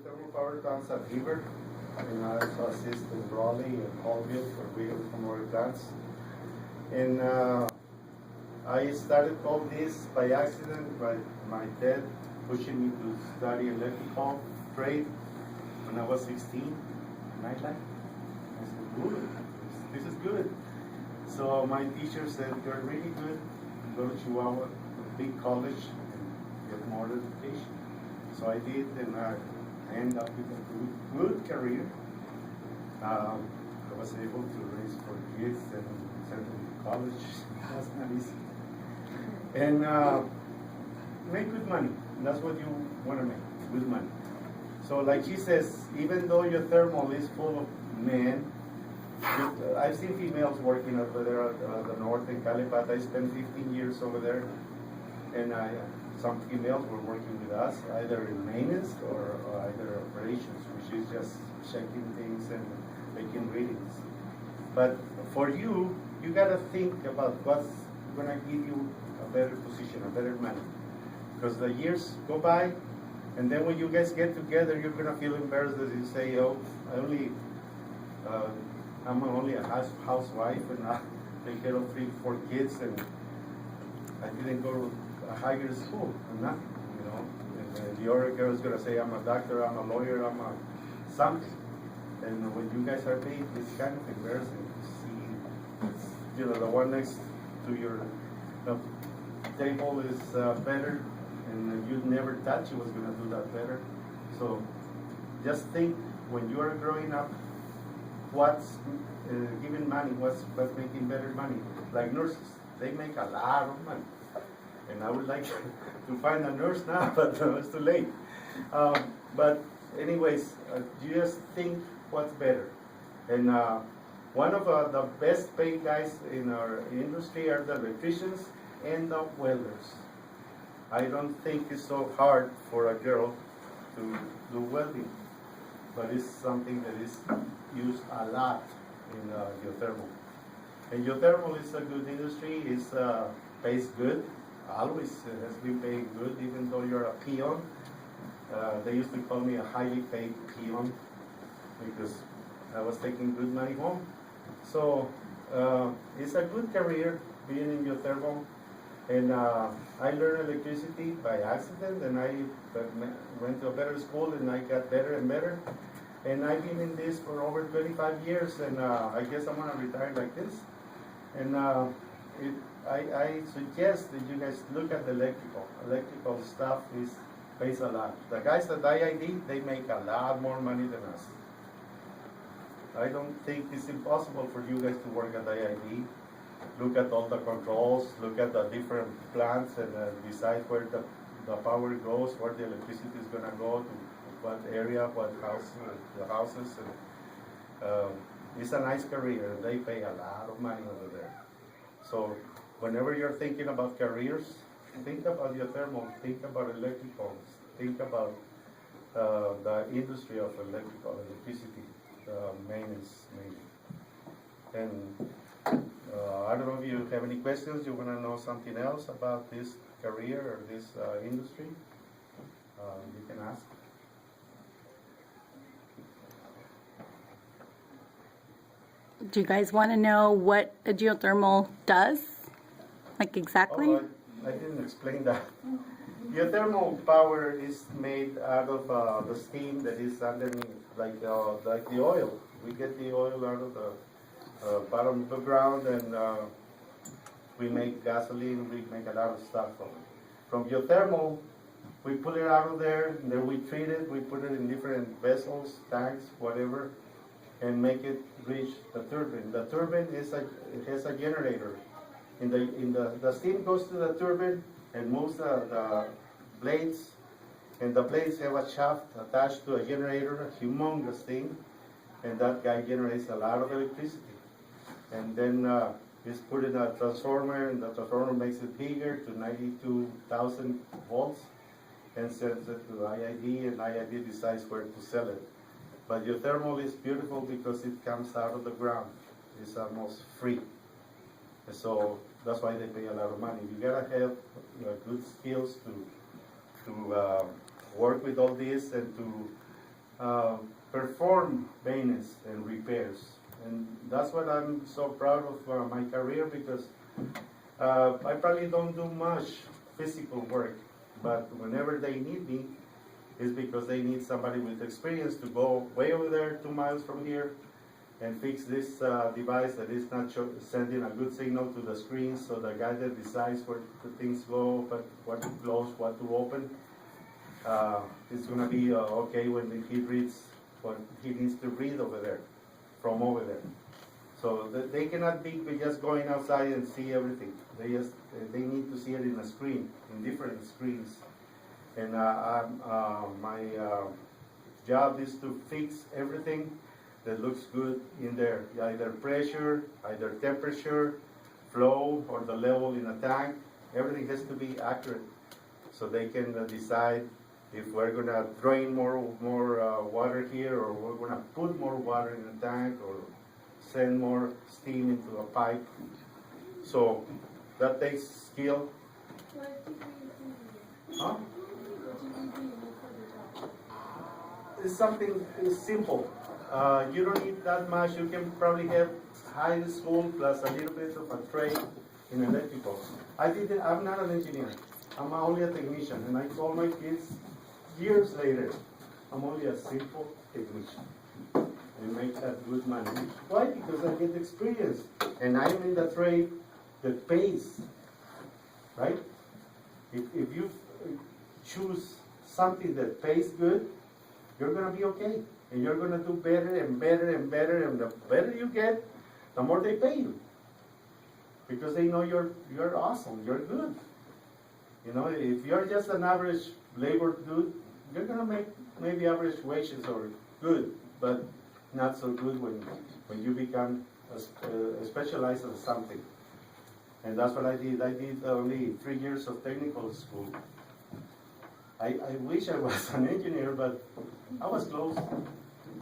geothermal power plants at River, and I also assist in Raleigh and Colville for bigger commodity plants. And I started all this by accident, by my dad pushing me to study electrical trade when I was 16, nightlife. I said, good, this is good. So my teacher said, you're really good, go to Chihuahua, a big college, and get more education. So I did, and I ended up with a good career. I was able to raise 4 kids and send them to college. That's not easy. And make good money. That's what you want to make, good money. So like she says, even though your thermal is full of men, I've seen females working over there at the north in Calipat. I spent 15 years over there, and some females were working with us, either in maintenance or either operations, which is just checking things and making readings. But for you, you got to think about what's going to give you a better position, a better money. Because the years go by, and then when you guys get together, you're going to feel embarrassed as you say, oh, I'm only a housewife, and I take care of 3, 4 kids, and I didn't go to a higher school, I'm not, you know. And the other girl is going to say, I'm a doctor, I'm a lawyer, I'm a something. And when you guys are paid, it's kind of embarrassing to see, you know, the one next to your table is better, and you never thought you was going to do that better. So just think, when you are growing up, what's giving money, what's making better money. Like nurses, they make a lot of money. And I would like to find a nurse now, but it's too late. But anyways, you just think what's better. And one of the best paid guys in our industry are the electricians and the welders. I don't think it's so hard for a girl to do welding, but it's something that is used a lot in geothermal. And geothermal is a good industry. It pays good. Always has been paying good, even though you're a peon. They used to call me a highly paid peon because I was taking good money home. So it's a good career being in geothermal. And I learned electricity by accident, and I went to a better school, and I got better and better. And I've been in this for over 25 years, and I guess I'm going to retire like this. And I suggest that you guys look at the electrical. Electrical stuff pays a lot. The guys at IID, they make a lot more money than us. I don't think it's impossible for you guys to work at IID. Look at all the controls, look at the different plants, and decide where the power goes, where the electricity is going to go, to what area, what house, the houses. And, it's a nice career, and they pay a lot of money over there. So whenever you're thinking about careers, think about geothermal, think about electrical, think about the industry of electricity, maintenance mainly. And I don't know if you have any questions, you want to know something else about this career or this industry, you can ask. Do you guys want to know what a geothermal does? Like exactly? Oh, I didn't explain that. Geothermal power is made out of the steam that is underneath, like the oil. We get the oil out of the bottom of the ground, and we make gasoline, we make a lot of stuff from it. From geothermal, we pull it out of there, and then we treat it, we put it in different vessels, tanks, whatever, and make it reach the turbine. The turbine it has a generator. The steam goes to the turbine and moves the blades, and the blades have a shaft attached to a generator, a humongous thing, and that guy generates a lot of electricity. And then it's put in a transformer, and the transformer makes it bigger to 92,000 volts and sends it to IID, and IID decides where to sell it. But geothermal is beautiful because it comes out of the ground. It's almost free. So that's why they pay a lot of money. You gotta have good skills to work with all this and to perform maintenance and repairs. And that's what I'm so proud of my career, because I probably don't do much physical work, but whenever they need me, it's because they need somebody with experience to go way over there 2 miles from here and fix this device that is not sending a good signal to the screen, so the guy that decides where the things go, but what to close, what to open, is going to be okay when he reads what he needs to read over there, from over there. So they cannot be just going outside and see everything. They need to see it in a screen, in different screens. And my job is to fix everything that looks good in there, either pressure, either temperature, flow, or the level in a tank. Everything has to be accurate, so they can decide if we're going to drain more water here, or we're going to put more water in the tank, or send more steam into a pipe. So that takes skill. Huh? It's something simple. You don't need that much. You can probably have high school plus a little bit of a trade in electrical. I'm not an engineer. I'm only a technician. And I told my kids years later, I'm only a simple technician. And make that good money. Why? Because I get experience. And I'm in the trade that pays. Right? If you choose something that pays good, you're going to be okay. And you're going to do better and better and better. And the better you get, the more they pay you. Because they know you're awesome, you're good. You know, if you're just an average labor dude, you're going to make maybe average wages or good, but not so good when you become specialized in something. And that's what I did. I did only 3 years of technical school. I wish I was an engineer, but I was close.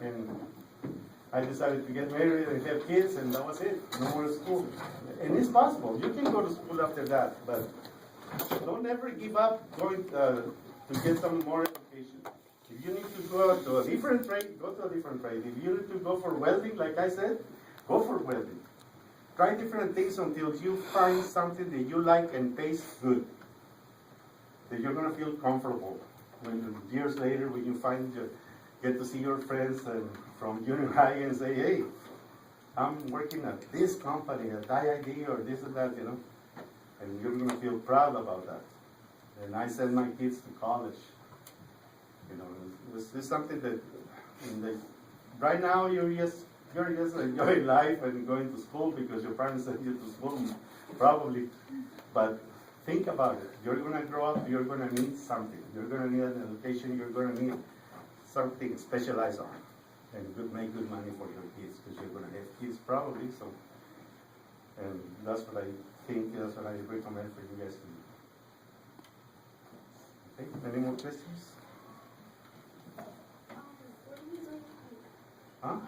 And I decided to get married and have kids, and that was it. No more school. And it's possible. You can go to school after that, but don't ever give up going to get some more education. If you need to go to a different trade, go to a different trade. If you need to go for welding, like I said, go for welding. Try different things until you find something that you like and tastes good, that you're going to feel comfortable. When years later, when you get to see your friends from junior high and say, hey, I'm working at this company, at IID, or this and that, you know, and you're going to feel proud about that. And I send my kids to college. You know, it's something that right now you're just enjoying life and going to school because your parents sent you to school, probably. But think about it. You're going to grow up, you're going to need something. You're going to need an education, you're going to need something specialized on. And make good money for your kids, because you're going to have kids probably. So, and that's what I think, that's what I recommend for you guys to do. Okay, any more questions? What do you do? Huh? On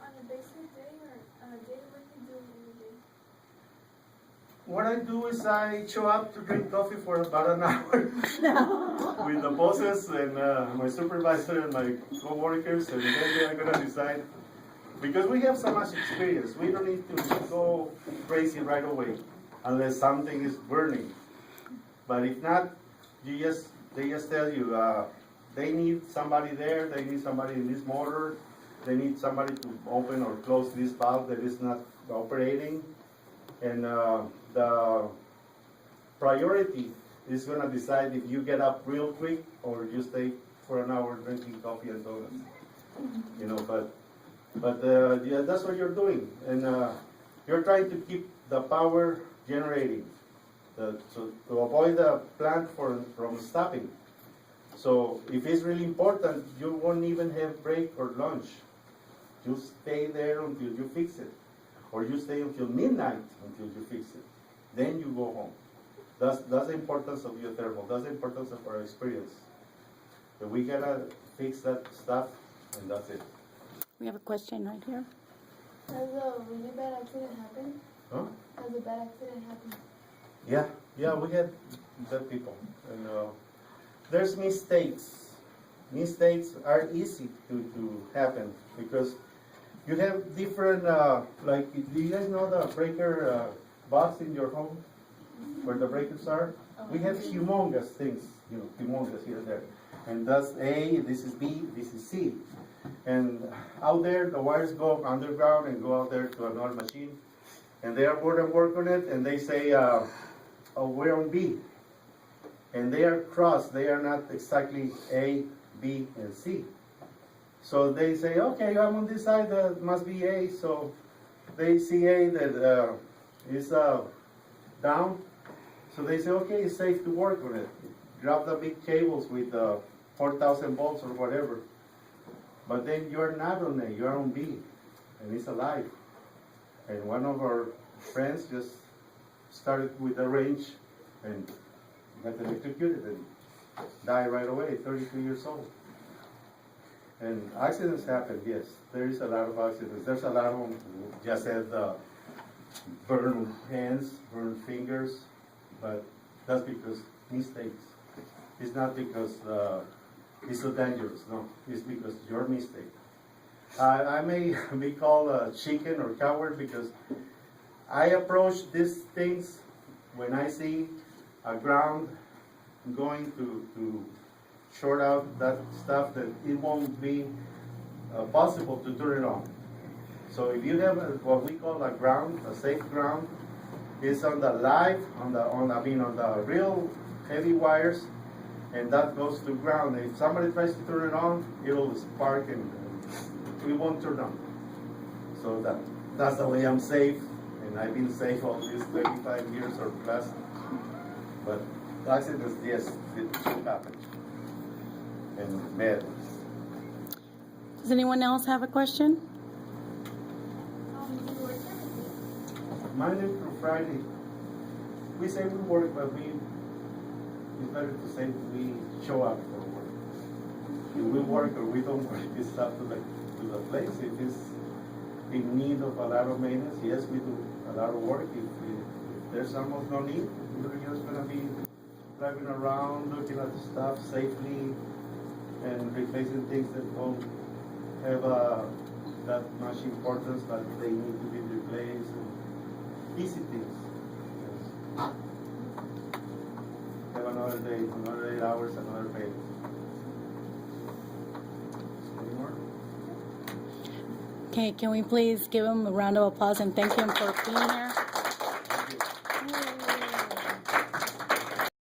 a basic day or on a day, what do you do every day? What I do is I show up to drink coffee for about an hour with the bosses and my supervisor and my co-workers, and then they're going to decide. Because we have so much experience, we don't need to go crazy right away unless something is burning. But if not, they just tell you they need somebody there, they need somebody in this motor, they need somebody to open or close this valve that is not operating. And the priority is going to decide if you get up real quick or you stay for an hour drinking coffee and donuts. You know, but yeah, that's what you're doing, and you're trying to keep the power generating, to avoid the plant from stopping. So if it's really important, you won't even have break or lunch. You stay there until you fix it. Or you stay until midnight until you fix it. Then you go home. That's the importance of geothermal. That's the importance of our experience. But we gotta fix that stuff, and that's it. We have a question right here. Has a really bad accident happened? Huh? Has a bad accident happened? Yeah, we had dead people, and there's mistakes. mistakes are easy to happen because you have different, like, do you guys know the breaker box in your home where the breakers are? We have humongous things, humongous here and there. And that's A, this is B, this is C. And out there, the wires go underground and go out there to another machine. And they are work on it, and they say, oh, we're on B. And they are crossed, they are not exactly A, B, and C. So they say, okay, I'm on this side, that must be A. So they see A that is down. So they say, okay, it's safe to work on it. Grab the big cables with 4,000 volts or whatever. But then you're not on A, you're on B, and it's alive. And one of our friends just started with a wrench and got electrocuted and died right away, 32 years old. And accidents happen, yes. There is a lot of accidents. There's a lot of them, just had burned hands, burned fingers, but that's because mistakes. It's not because it's so dangerous, no. It's because your mistake. I may be called a chicken or coward because I approach these things when I see a ground going to short out that stuff that it won't be possible to turn it on. So if you have what we call a ground, a safe ground, it's on the live, on the real heavy wires, and that goes to ground. If somebody tries to turn it on, it'll spark and it won't turn on. So that's the way I'm safe, and I've been safe all these 35 years or plus. But accidents, yes, it should happen. And bad. Does anyone else have a question? You work everything. Monday through Friday. We say we work, but it's better to say we show up for work. If we work or we don't work, it's up to the place. If it's in need of a lot of maintenance, yes, we do a lot of work. If there's almost no need, we're just going to be driving around, looking at the stuff safely, and replacing things that don't have that much importance, but they need to be replaced. And easy things. Yes. Have another day, another 8 hours, another pay. Any more? Okay, can we please give him a round of applause and thank him for being here?